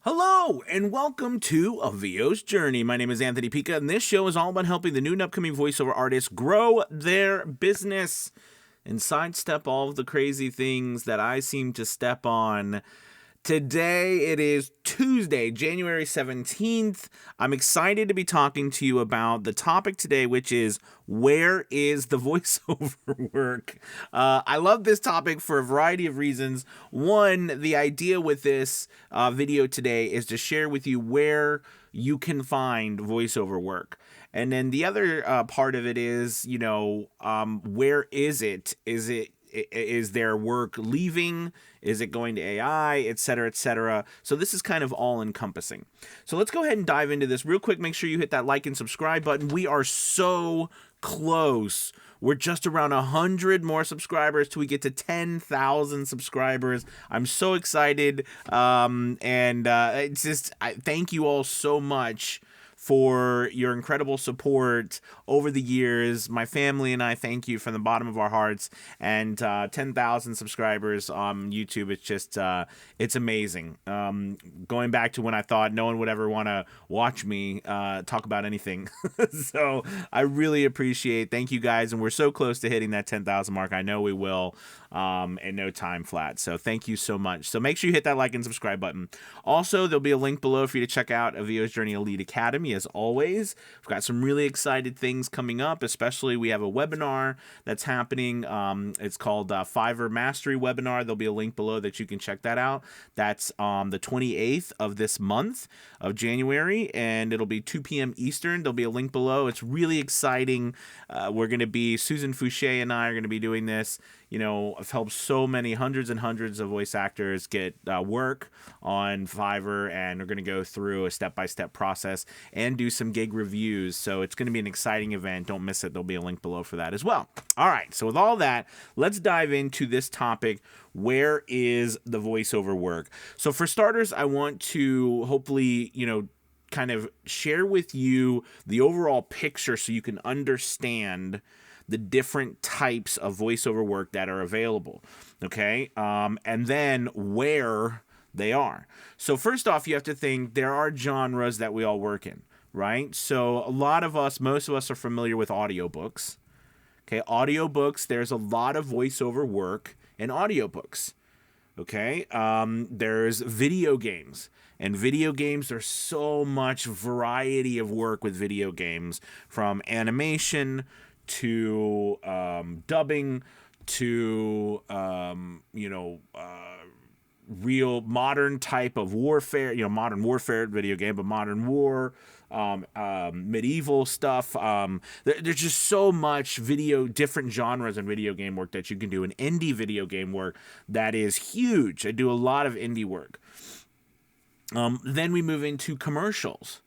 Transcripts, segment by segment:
Hello, and welcome to A VO's Journey. My name is Anthony Pica, and this show is all about helping the new and upcoming voiceover artists grow their business and sidestep all of the crazy things that I seem to step on. Today, it is Tuesday, January 17th. I'm excited to be talking to you about the topic today, which is, where is the voiceover work? I love this topic for a variety of reasons. One, the idea with this video today is to share with you where you can find voiceover work. And then the other part of it is, where is it? Is their work leaving? Is it going to AI, et cetera, et cetera? So this is kind of all encompassing. So let's go ahead and dive into this real quick. Make sure you hit that like and subscribe button. We are so close. We're just around 100 more subscribers till we get to 10,000 subscribers. I'm so excited. It's just, thank you all so much for your incredible support over the years. My family and I thank you from the bottom of our hearts. And 10,000 subscribers on YouTube, it's just, it's amazing. Going back to when I thought no one would ever want to watch me talk about anything. So I really appreciate, thank you guys. And we're so close to hitting that 10,000 mark. I know we will in no time flat. So thank you so much. So make sure you hit that like and subscribe button. Also, there'll be a link below for you to check out A VO's Journey Elite Academy. As always, we've got some really excited things coming up, especially we have a webinar that's happening. It's called Fiverr Mastery Webinar. There'll be a link below that you can check that out. That's the 28th of this month of January, and it'll be 2 p.m. Eastern. There'll be a link below. It's really exciting. We're going to be, Susan Fouché and I are going to be doing this. I've helped so many hundreds and hundreds of voice actors get work on Fiverr, and we're going to go through a step-by-step process and do some gig reviews. So it's going to be an exciting event. Don't miss it. There'll be a link below for that as well. All right. So with all that, let's dive into this topic. Where is the voiceover work? So for starters, I want to hopefully, kind of share with you the overall picture so you can understand the different types of voiceover work that are available, okay? And then where they are. So first off, you have to think there are genres that we all work in, right? So a lot of us, most of us are familiar with audiobooks, okay? Audiobooks, there's a lot of voiceover work in audiobooks, okay? There's video games. And video games, there's so much variety of work with video games, from animation to dubbing to real modern type of warfare, modern warfare video game, but modern war, medieval stuff. There's just so much different genres and video game work that you can do. An indie video game work that is huge. I do a lot of indie work. Then we move into commercials.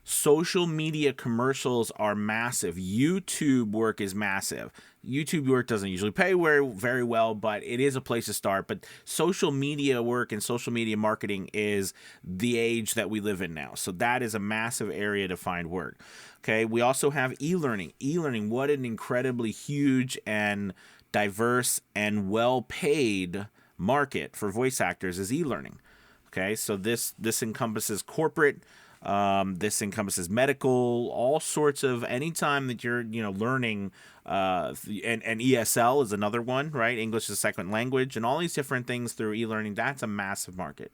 Social media commercials are massive. YouTube work is massive. YouTube work doesn't usually pay very well, but it is a place to start. But social media work and social media marketing is the age that we live in now. So that is a massive area to find work. Okay, we also have e-learning. E-learning, what an incredibly huge and diverse and well-paid market for voice actors is e-learning. Okay, so this encompasses corporate. This encompasses medical, all sorts of, anytime that you're, learning, and ESL is another one, right? English is a second language, and all these different things through e-learning. That's a massive market.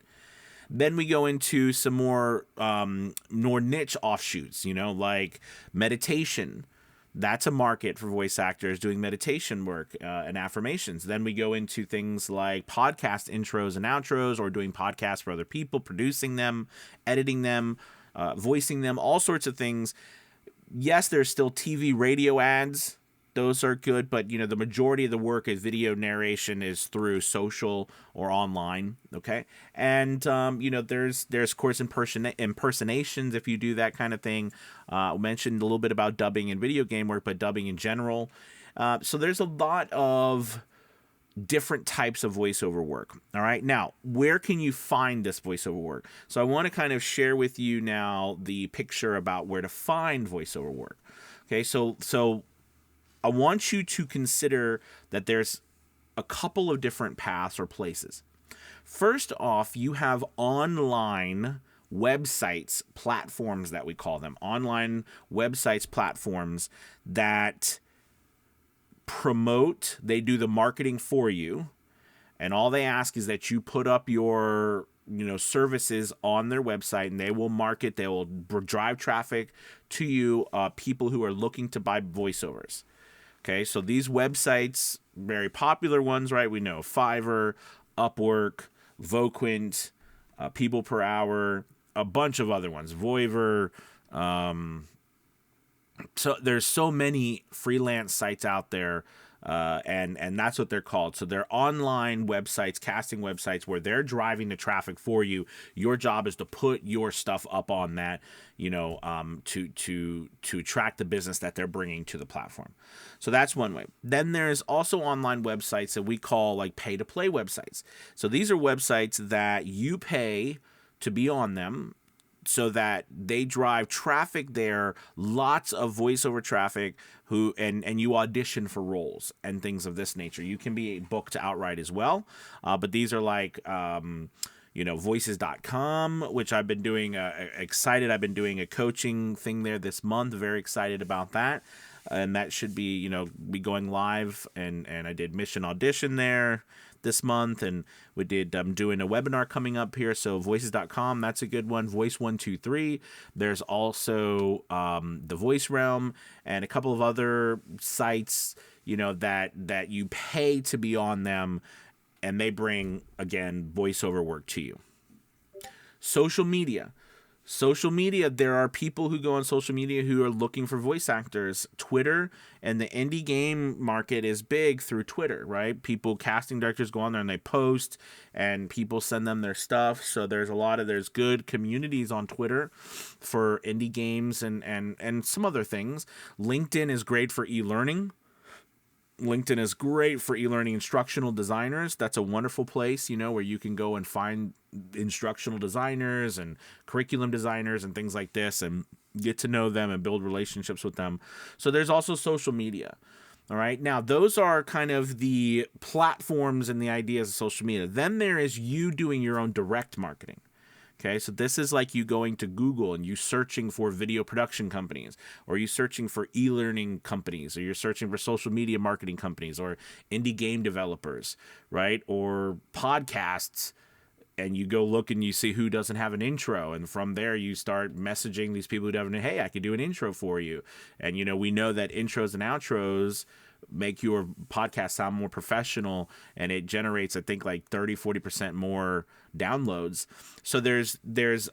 Then we go into some more niche offshoots, like meditation. That's a market for voice actors doing meditation work and affirmations. Then we go into things like podcast intros and outros, or doing podcasts for other people, producing them, editing them, voicing them, all sorts of things. Yes, there's still TV, radio ads. Those are good, but the majority of the work is video narration is through social or online, okay? And there's of course impersonations if you do that kind of thing. I mentioned a little bit about dubbing and video game work, but dubbing in general. So there's a lot of different types of voiceover work. All right. Now, where can you find this voiceover work? So I want to kind of share with you now the picture about where to find voiceover work. Okay. So I want you to consider that there's a couple of different paths or places. First off, you have online websites, platforms that we call them, online websites, platforms that promote, they do the marketing for you. And all they ask is that you put up your, services on their website, and they will market, they will drive traffic to you, people who are looking to buy voiceovers. Okay, so these websites, very popular ones, right? We know Fiverr, Upwork, Voquint, People Per Hour, a bunch of other ones, Voiver. So there's so many freelance sites out there, and that's what they're called. So they're online websites, casting websites, where they're driving the traffic for you. Your job is to put your stuff up on that, to attract the business that they're bringing to the platform. So that's one way. Then there's also online websites that we call like pay-to-play websites. So these are websites that you pay to be on them, so that they drive traffic there, lots of voiceover traffic, and you audition for roles and things of this nature. You can be booked outright as well, but these are like voices.com, which I've been doing excited. I've been doing a coaching thing there this month. Very excited about that. And that should be, be going live. And I did Mission Audition there this month, and we did doing a webinar coming up here. So voices.com, that's a good one. Voice 123. There's also the Voice Realm and a couple of other sites, that you pay to be on them, and they bring, again, voiceover work to you. Social media. Social media, there are people who go on social media who are looking for voice actors. Twitter and the indie game market is big through Twitter, right? People, casting directors go on there and they post, and people send them their stuff. So there's good communities on Twitter for indie games and some other things. LinkedIn is great for e-learning. LinkedIn is great for e-learning instructional designers. That's a wonderful place, where you can go and find instructional designers and curriculum designers and things like this, and get to know them and build relationships with them. So there's also social media. All right. Now, those are kind of the platforms and the ideas of social media. Then there is you doing your own direct marketing. Okay, so this is like you going to Google and you searching for video production companies, or you searching for e-learning companies, or you're searching for social media marketing companies, or indie game developers, right? Or podcasts, and you go look and you see who doesn't have an intro, and from there you start messaging these people who don't have, hey, I could do an intro for you. And we know that intros and outros make your podcast sound more professional, and it generates, I think, like 30-40% more downloads. So there's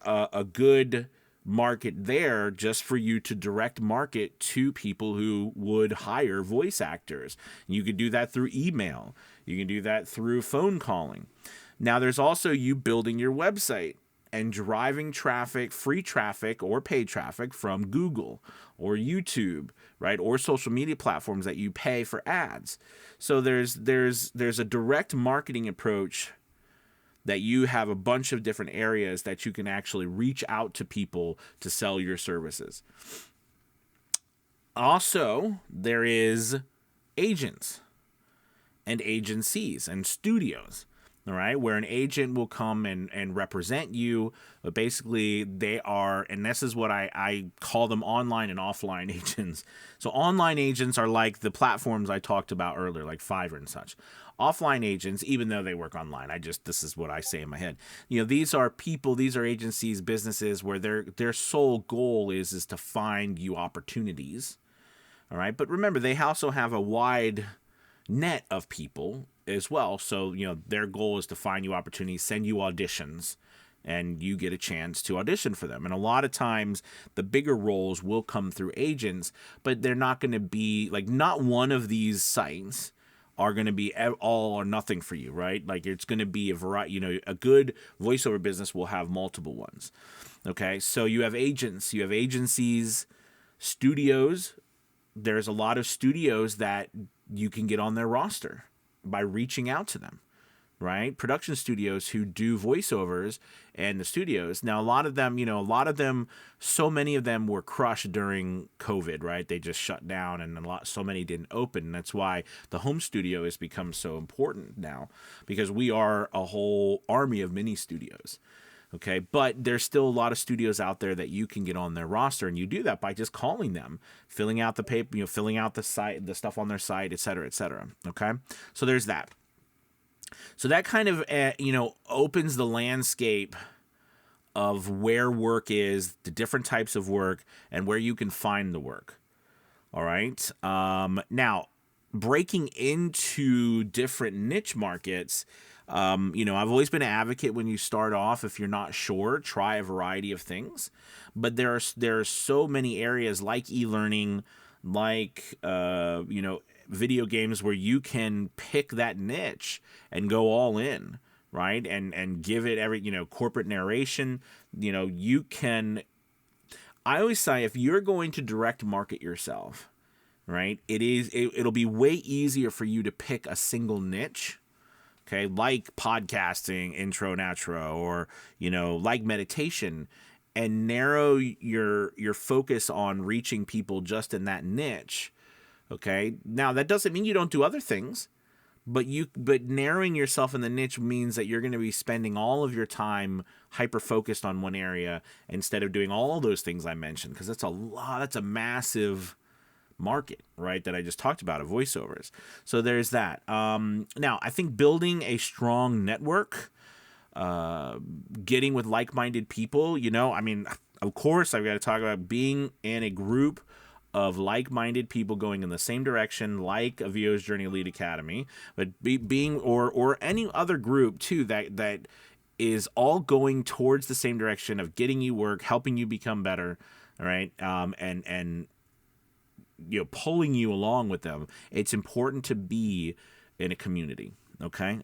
a good market there just for you to direct market to people who would hire voice actors. You could do that through email. You can do that through phone calling. Now there's also you building your website and driving traffic, free traffic or paid traffic from Google or YouTube, right? Or social media platforms that you pay for ads. So there's a direct marketing approach that you have a bunch of different areas that you can actually reach out to people to sell your services. Also, there is agents and agencies and studios. All right, where an agent will come and represent you, but basically they are, and this is what I call them, online and offline agents. So online agents are like the platforms I talked about earlier, like Fiverr and such. Offline agents, even though they work online, this is what I say in my head. These are people, these are agencies, businesses where their sole goal is to find you opportunities. All right, but remember, they also have a wide net of people as well. So, their goal is to find you opportunities, send you auditions, and you get a chance to audition for them. And a lot of times the bigger roles will come through agents, but they're not going to be like, not one of these sites are going to be all or nothing for you, right? Like, it's going to be a variety, a good voiceover business will have multiple ones. Okay. So you have agents, you have agencies, studios. There's a lot of studios that you can get on their roster by reaching out to them. right? Production studios who do voiceovers and the studios. Now, a lot of them, so many of them were crushed during COVID, right? They just shut down, and so many didn't open. And that's why the home studio has become so important now, because we are a whole army of mini studios. Okay, but there's still a lot of studios out there that you can get on their roster, and you do that by just calling them, filling out the paper, filling out the site, the stuff on their site, et cetera, et cetera. Okay, so there's that. So that kind of opens the landscape of where work is, the different types of work, and where you can find the work. All right. Now, breaking into different niche markets. I've always been an advocate when you start off, if you're not sure, try a variety of things. But there are so many areas like e-learning, like video games, where you can pick that niche and go all in, right? And give it corporate narration. You can. I always say, if you're going to direct market yourself, right, it'll be way easier for you to pick a single niche. Okay, like podcasting, intro and outro, or like meditation, and narrow your focus on reaching people just in that niche. Okay, now that doesn't mean you don't do other things, but narrowing yourself in the niche means that you're going to be spending all of your time hyper focused on one area instead of doing all those things I mentioned, because that's a massive market, right, that I just talked about, of voiceovers. So there's that. Now, I think building a strong network, getting with like-minded people, of course, I've got to talk about being in a group of like-minded people going in the same direction, like a VO's Journey Elite Academy, but being or any other group too that is all going towards the same direction of getting you work, helping you become better, all right, and pulling you along with them. It's important to be in a community. Okay.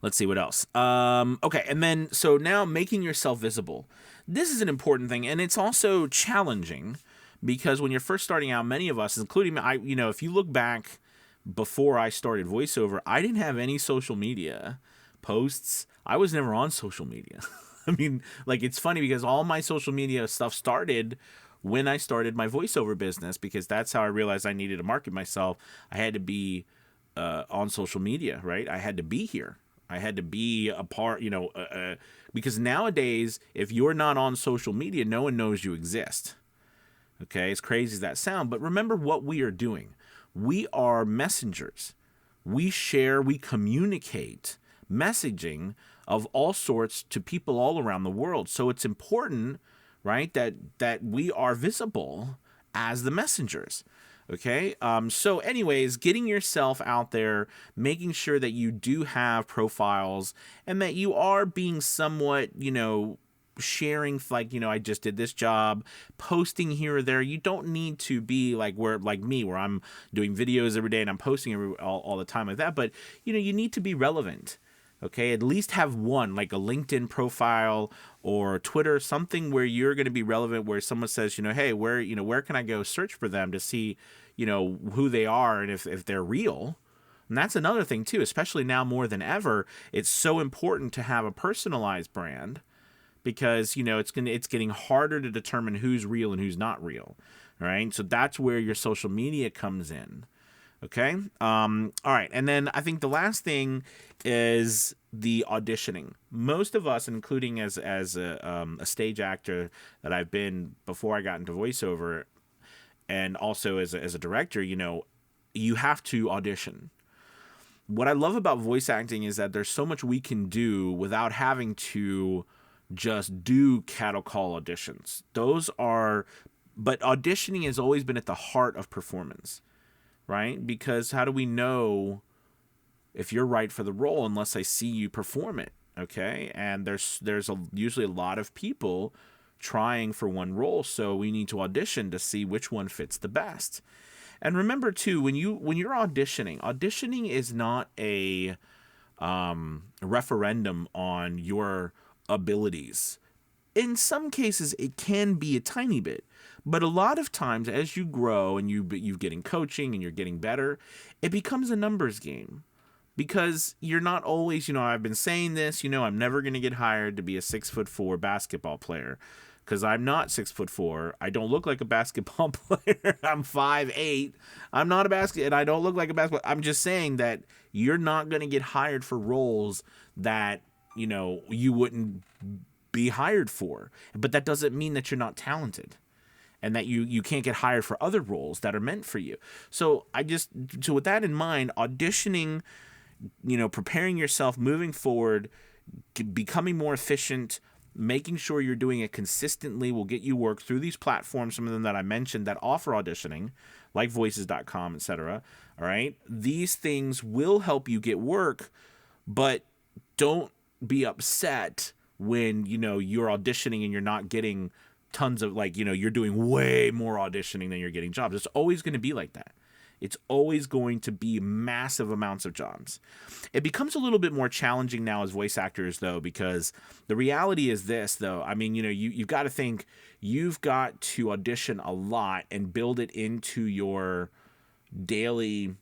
Let's see what else. Okay. And then, so now making yourself visible. This is an important thing, and it's also challenging, because when you're first starting out, many of us, including me, if you look back before I started voiceover, I didn't have any social media posts. I was never on social media. I mean, it's funny, because all my social media stuff started when I started my voiceover business, because that's how I realized I needed to market myself. I had to be on social media, right? I had to be here. I had to be a part, because nowadays, if you're not on social media, no one knows you exist. Okay, as crazy as that sounds, but remember what we are doing. We are messengers. We share, we communicate messaging of all sorts to people all around the world. So it's important, right, that we are visible as the messengers. Okay. So anyways, getting yourself out there, making sure that you do have profiles, and that you are being somewhat, sharing, I just did this job, posting here or there. You don't need to be like me, where I'm doing videos every day and I'm posting all the time like that. But, you need to be relevant. Okay, at least have one, like a LinkedIn profile or Twitter, something where you're going to be relevant, where someone says, hey, where can I go search for them to see, who they are and if they're real. And that's another thing too, especially now more than ever. It's so important to have a personalized brand, because, it's getting harder to determine who's real and who's not real. All right, so that's where your social media comes in. Okay. All right. And then I think the last thing is the auditioning. Most of us, including as a stage actor that I've been before I got into voiceover, and also as a director, you have to audition. What I love about voice acting is that there's so much we can do without having to just do cattle call auditions. But auditioning has always been at the heart of performance. Right? Because how do we know if you're right for the role unless I see you perform it? Okay, and there's usually a lot of people trying for one role, so we need to audition to see which one fits the best. And remember too, when you're auditioning is not a referendum on your abilities. In some cases, it can be a tiny bit. But a lot of times, as you grow and you're getting coaching and you're getting better, it becomes a numbers game. because you're not always, I've been saying this, I'm never going to get hired to be a 6'4" basketball player, because I'm not 6'4". I don't look like a basketball player. I'm 5'8". I'm not a and I don't look like a basketball. I'm just saying that you're not going to get hired for roles that, you wouldn't be hired for. But that doesn't mean that you're not talented, and that you can't get hired for other roles that are meant for you. So with that in mind, auditioning, preparing yourself, moving forward, becoming more efficient, making sure you're doing it consistently will get you work through these platforms, some of them that I mentioned that offer auditioning, like voices.com, etc. All right. These things will help you get work, but don't be upset when, you're auditioning and you're not getting tons of, you're doing way more auditioning than you're getting jobs. It's always going to be like that. It's always going to be massive amounts of jobs. It becomes a little bit more challenging now as voice actors, though, because the reality is this, though. I mean, you've got to think, you've got to audition a lot and build it into your daily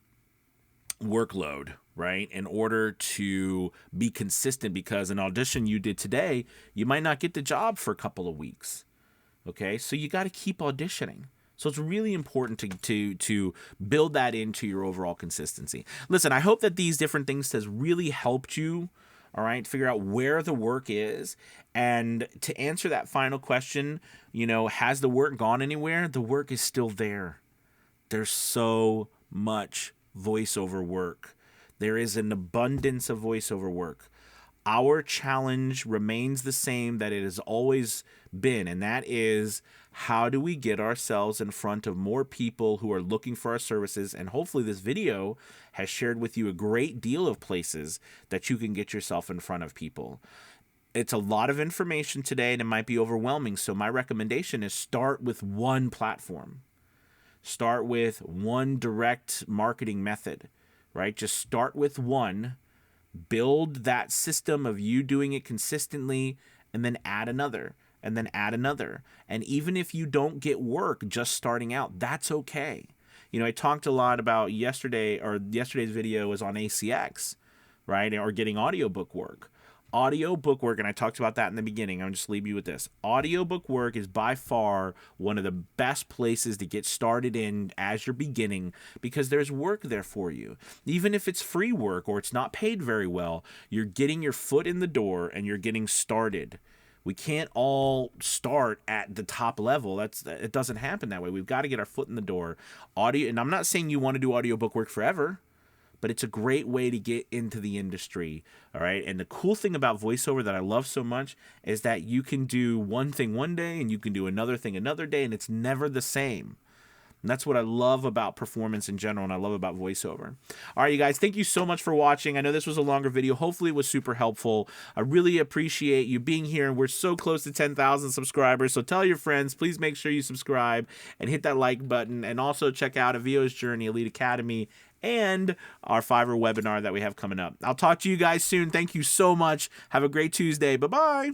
workload, right? In order to be consistent, because an audition you did today, you might not get the job for a couple of weeks. Okay, so you got to keep auditioning. So it's really important to build that into your overall consistency. Listen, I hope that these different things has really helped you, all right, figure out where the work is. And to answer that final question, has the work gone anywhere? The work is still there. There's so much voiceover work. There is an abundance of voiceover work. Our challenge remains the same that it has always been, and that is, how do we get ourselves in front of more people who are looking for our services? And hopefully this video has shared with you a great deal of places that you can get yourself in front of people. It's a lot of information today, and it might be overwhelming, so my recommendation is start with one platform. Start with one direct marketing method, right? Just start with one. Build that system of you doing it consistently, and then add another, and then add another. And even if you don't get work just starting out, that's okay. I talked a lot about yesterday's video was on ACX, right? Or getting audiobook work. Audiobook work, and I talked about that in the beginning. I'll just leave you with this. Audiobook work is by far one of the best places to get started in as you're beginning, because there's work there for you. Even if it's free work or it's not paid very well, you're getting your foot in the door and you're getting started. We can't all start at the top level. It doesn't happen that way. We've got to get our foot in the door. And I'm not saying you want to do audiobook work forever, but it's a great way to get into the industry, all right? And the cool thing about voiceover that I love so much is that you can do one thing one day and you can do another thing another day, and it's never the same. And that's what I love about performance in general, and I love about voiceover. All right, you guys, thank you so much for watching. I know this was a longer video. Hopefully it was super helpful. I really appreciate you being here, and we're so close to 10,000 subscribers, so tell your friends. Please make sure you subscribe and hit that like button, and also check out A VO's Journey Elite Academy and our Fiverr webinar that we have coming up. I'll talk to you guys soon. Thank you so much. Have a great Tuesday. Bye-bye.